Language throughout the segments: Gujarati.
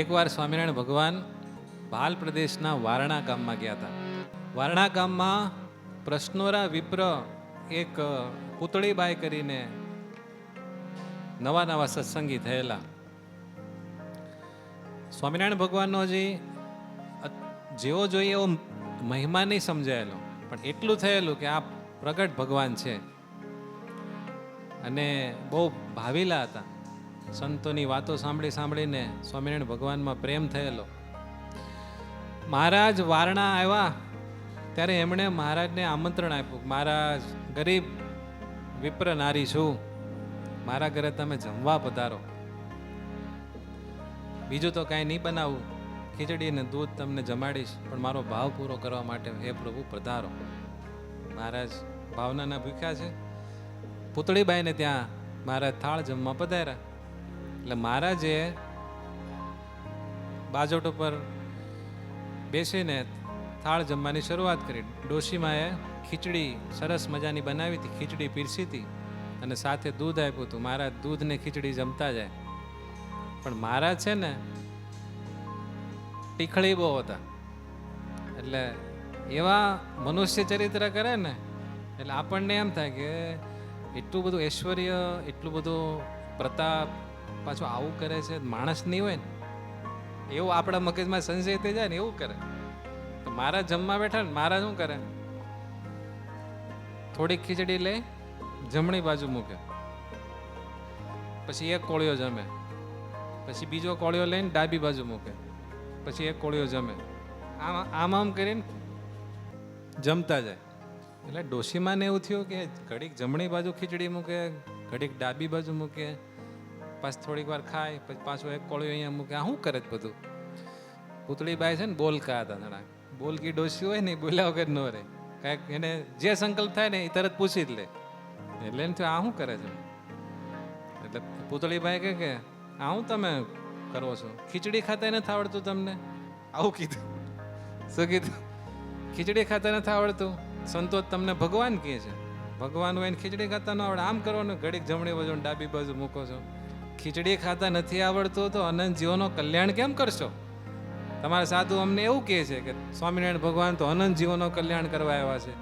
એકવાર સ્વામિનારાયણ ભગવાન ભાલ પ્રદેશના વારણા ગામમાં ગયા હતા. વારણા ગામમાં પ્રશ્નોરા વિપ્ર એક પૂતળીબાઈ કરીને નવા નવા સત્સંગી થયેલા. સ્વામિનારાયણ ભગવાનનો જેવો જોઈએ એવો મહિમા નહીં સમજાયેલો, પણ એટલું થયેલું કે આ પ્રગટ ભગવાન છે. અને બહુ ભાવિલા હતા. સંતોની વાતો સાંભળી સાંભળીને સ્વામિનારાયણ ભગવાનમાં પ્રેમ થયેલો. મહારાજ વારણા આવ્યા ત્યારે એમણે મહારાજને આમંત્રણ આપ્યું, મહારાજ ગરીબ વિપ્ર નારી છું, મારા ઘરે તમે જમવા પધારો. બીજું તો કાંઈ નહીં બનાવું, ખીચડી ને દૂધ તમને જમાડીશ, પણ મારો ભાવ પૂરો કરવા માટે હે પ્રભુ પધારો. મહારાજ ભાવનાના ભૂખ્યા છે. પૂતળીબાઈને ત્યાં મહારાજ થાળ જમવા પધાર્યા. એટલે મહારાજે બાજોટ ઉપર બેસીને થાળ જમવાની શરૂઆત કરી. ડોશીમાએ ખીચડી સરસ મજાની બનાવી હતી, ખીચડી પીરસી હતી અને સાથે દૂધ આપ્યું હતું. મહારાજ દૂધ ને ખીચડી જમતા જાય. પણ મહારાજ છે ને ટીખળી બહુ હતા, એટલે એવા મનુષ્ય ચરિત્ર કરે ને એટલે આપણને એમ થાય કે એટલું બધું ઐશ્વર્ય, એટલું બધું પ્રતાપ, પાછું આવું કરે છે. માણસ નહીં હોય ને એવું આપણા મગજમાં સંશય થઈ જાય ને એવું કરે. તો મહારાજ જમવા બેઠા ને મહારાજ શું કરે, થોડીક ખીચડી લઈ જમણી બાજુ મૂકે, પછી એક કોળિયો જમે, પછી બીજો કોળિયો લઈને ડાબી બાજુ મૂકે, પછી એક કોળિયો જમે. આમ આમ કરીને જમતા જાય. એટલે ડોશીમાને એવું થયું કે ઘડીક જમણી બાજુ ખીચડી મૂકે, ઘડીક ડાબી બાજુ મૂકે, પાછું થોડીક વાર ખાય, પછી પાછો એક કોળિયો અહીંયા મૂકે. આ શું કરે જ બધું? પૂતળીબાઈ છે ને બોલકા હતા થોડા. બોલકી ડોશી હોય ને બોલ્યા વગર ન રહે. કાંઈક એને જે સંકલ્પ થાય ને એ તરત પૂછી જ લે. એટલે એને થયું આ શું કરે છે? એટલે પૂતળીબાઈ કે આ શું તમે કરો છો? ખીચડી ખાતા નથી આવડતું તમને? આવું કીધું. શું કીધું? ખીચડી ખાતા નથી આવડતું? સંતો તમને ભગવાન કહે છે, ભગવાન હોય ને ખીચડી ખાતા ન આવડે. આમ કરો ને, ઘડીક જમણી બાજુ ડાબી બાજુ મૂકો છો. ખીચડી ખાતા નથી આવડતું તો અનંત જીવોનો કલ્યાણ કેમ કરશો? તમારા સાધુ અમને એવું કહે છે કે સ્વામિનારાયણ ભગવાન તો અનંત જીવોનો કલ્યાણ કરવા આવ્યા છે.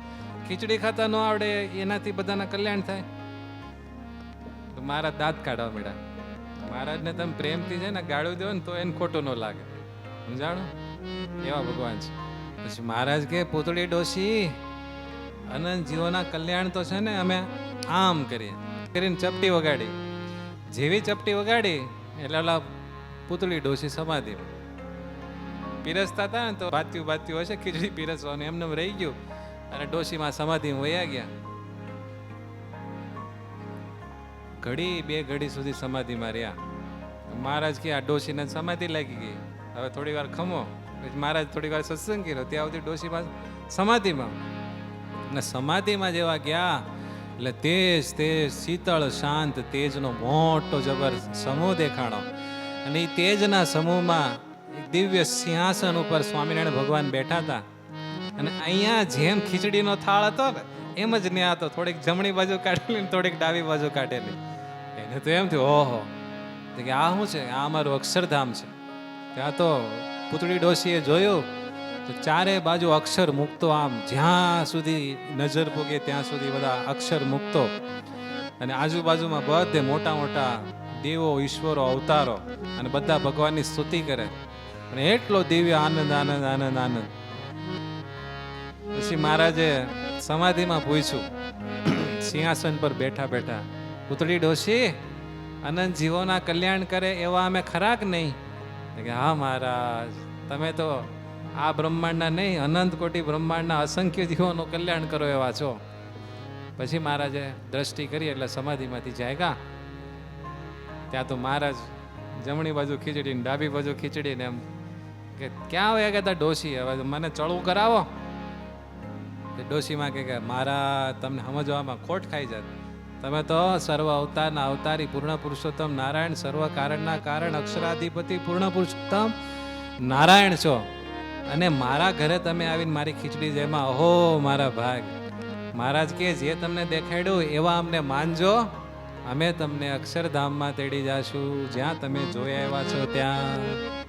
ખીચડી ખાતા ન આવડે એનાથી બધાના કલ્યાણ થાય? તો મારા દાંત કાઢવા મળ્યા. મહારાજને તમે પ્રેમથી છે ને ગાળું દો ને તો એને ખોટું ન લાગે, સમજાણું? એવા ભગવાન છે. પછી મહારાજ કે પૂતળી ડોશી, અનંત જીવોના કલ્યાણ તો છે ને અમે આમ કરીએ કરીને ચપટી વગાડી. જેવી ચપટી વગાડી એટલે ઓલા પૂતળી ડોશી સમાધિ પીરસતા હતા ને, તો બાત્યું હશે ખીચડી પીરસવાનું, એમને રહી ગયું અને ડોશીમાં સમાધિ વયા ગયા. ઘડી બે ઘડી સુધી સમાધિમાં રહ્યા. મહારાજ કે આ ડોશીને સમાધિ લાગી ગઈ, હવે થોડી વાર ખમો. પછી મહારાજ થોડી વાર સત્સંગ કર્યો, ત્યાં સુધી ડોશીમાં સમાધિમાં. અને સમાધિમાં જેવા ગયા એટલે તેજ શીતળ શાંત તેજનો મોટો જબર સમૂહ દેખાણો. અને એ તેજના સમૂહમાં એક દિવ્ય સિંહાસન ઉપર સ્વામિનારાયણ ભગવાન બેઠા હતા. અને અહીંયા જેમ ખીચડીનો થાળ હતો ને એમ જ ન્યા હતો, થોડીક જમણી બાજુ કાઢેલી ને થોડીક ડાબી બાજુ કાઢેલી. એને તો એમ થયું ઓહો, કે આ શું છે? આ અમારું અક્ષરધામ છે. ત્યાં તો પૂતળી ડોશીએ જોયું તો ચારે બાજુ અક્ષર મૂકતો, આમ જ્યાં સુધી નજર પૂગે ત્યાં સુધી બધા અક્ષર મૂકતો. અને આજુબાજુમાં બધે મોટા મોટા દેવો, ઈશ્વરો, અવતારો, અને બધા ભગવાનની સ્તુતિ કરે. અને એટલો દિવ્ય આનંદ આનંદ આનંદ આનંદ. પછી મહારાજે સમાધિમાં પૂછ્યું, સિંહાસન પર બેઠા બેઠા, પૂતળી ડોશી, અનંત જીવોના કલ્યાણ કરે એવા અમે ખરા કે નહીં? કે હા મહારાજ, તમે તો આ બ્રહ્માંડના નહીં, અનંત કોટી બ્રહ્માંડના અસંખ્ય જીવોનું કલ્યાણ કરો એવા છો. પછી મહારાજે દ્રષ્ટિ કરી એટલે સમાધિમાંથી જાગ્યા. ત્યાં તો મહારાજ જમણી બાજુ ખીચડી ને ડાબી બાજુ ખીચડી ને એમ કે ક્યાં વયા ગયા ડોશી, હવે મને ચડવું કરાવો. ડોશીમાં કે મારા તમને સમજવામાં ખોટ ખાઈ જાય. તમે તો સર્વ અવતારના અવતારી પૂર્ણ પુરુષોત્તમ નારાયણ, સર્વ કારણના કારણ, અક્ષરાધિપતિ પૂર્ણ પુરુષોત્તમ નારાયણ છો. અને મારા ઘરે તમે આવીને મારી ખીચડી જેમાં અહો મારા ભાગ. મહારાજ કે જે તમને દેખાડ્યું એવા અમને માનજો, અમે તમને અક્ષરધામમાં તેડી જાશું, જ્યાં તમે જોયા આવ્યા છો ત્યાં.